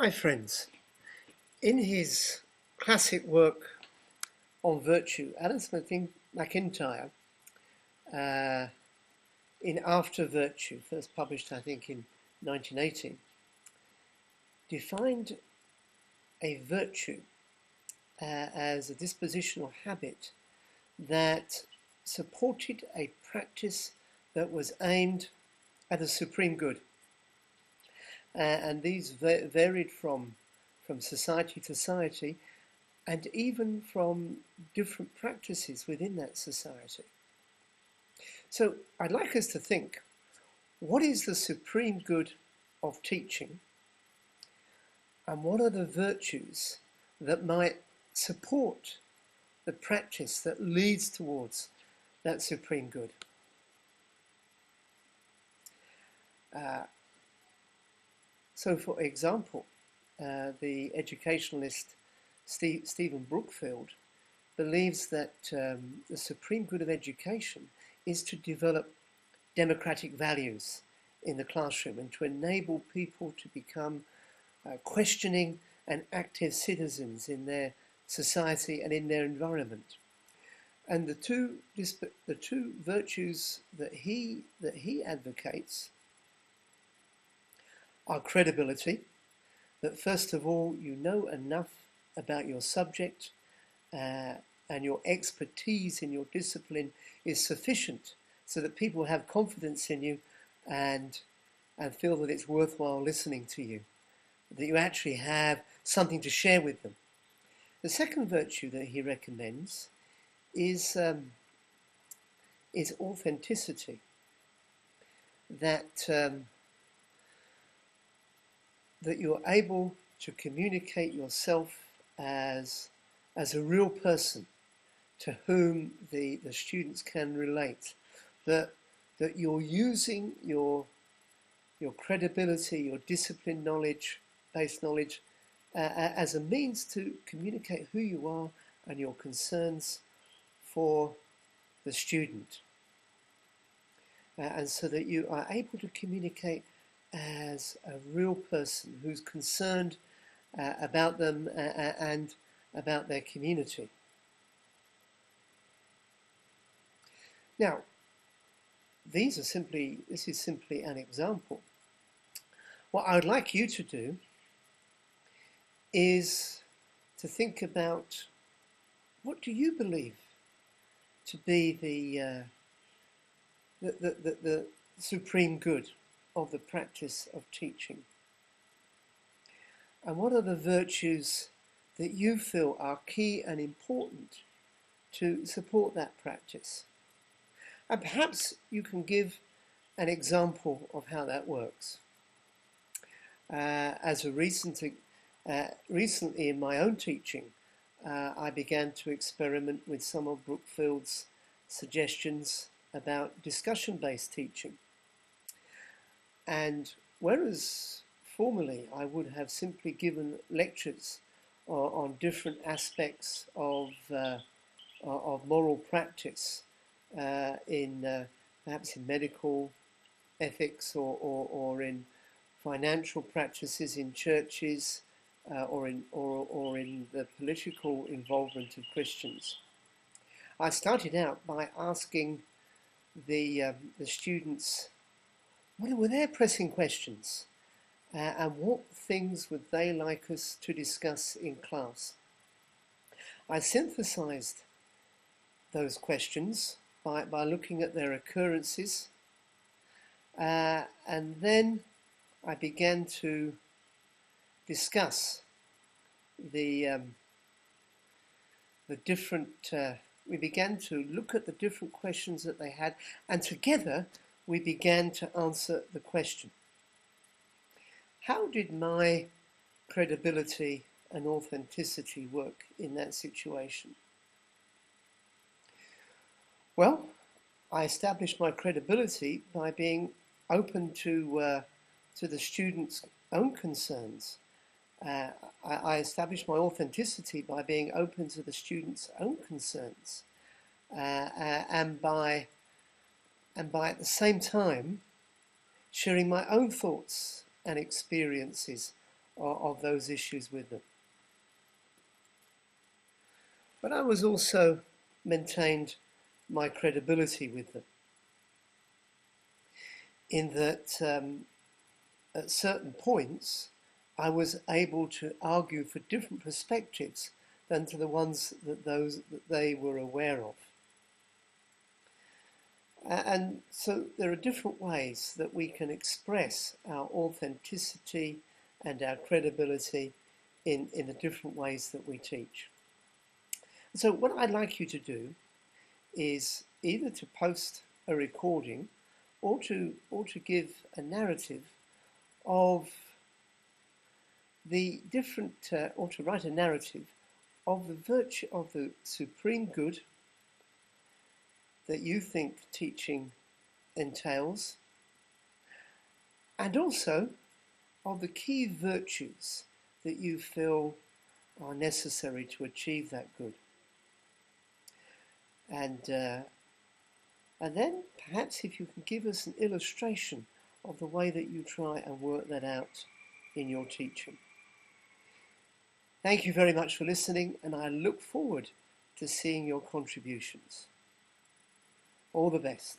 Hi friends, in his classic work on virtue, Adam Smith McIntyre, in After Virtue, first published I think in 1918, defined a virtue as a dispositional habit that supported a practice that was aimed at a supreme good. And these varied from society to society, and even from different practices within that society. So I'd like us to think, what is the supreme good of teaching? And what are the virtues that might support the practice that leads towards that supreme good? So for example, the educationalist Stephen Brookfield believes that the supreme good of education is to develop democratic values in the classroom and to enable people to become questioning and active citizens in their society and in their environment. And the two virtues that he advocates are credibility, that first of all you know enough about your subject and your expertise in your discipline is sufficient so that people have confidence in you and feel that it's worthwhile listening to you, that you actually have something to share with them. The second virtue that he recommends is authenticity, that you're able to communicate yourself as a real person to whom the students can relate, that you're using your credibility, your discipline knowledge, based knowledge, as a means to communicate who you are and your concerns for the student. And so that you are able to communicate as a real person who's concerned about them and about their community. Now, this is simply an example. What I would like you to do is to think about, what do you believe to be the supreme good of the practice of teaching? And what are the virtues that you feel are key and important to support that practice? And perhaps you can give an example of how that works. As a recently in my own teaching, I began to experiment with some of Brookfield's suggestions about discussion-based teaching. And whereas formerly I would have simply given lectures on different aspects of moral practice, perhaps in medical ethics or in financial practices in churches, or in the political involvement of Christians, I started out by asking the students, what were their pressing questions, and what things would they like us to discuss in class? I synthesized those questions by looking at their occurrences, and then I began to discuss the different. We began to look at the different questions that they had, and together we began to answer the question: how did my credibility and authenticity work in that situation? Well, I established my credibility by being open to the students' own concerns. I established my authenticity by being open to the students' own concerns, and by at the same time sharing my own thoughts and experiences of those issues with them. But I was also maintained my credibility with them, in that at certain points I was able to argue for different perspectives than to the ones that they were aware of. And so there are different ways that we can express our authenticity and our credibility in the different ways that we teach. So what I'd like you to do is either to post a recording or to give a narrative of the different, or to write a narrative of the virtue of the supreme good that you think teaching entails, and also of the key virtues that you feel are necessary to achieve that good. And then perhaps if you can give us an illustration of the way that you try and work that out in your teaching. Thank you very much for listening, and I look forward to seeing your contributions. All the best.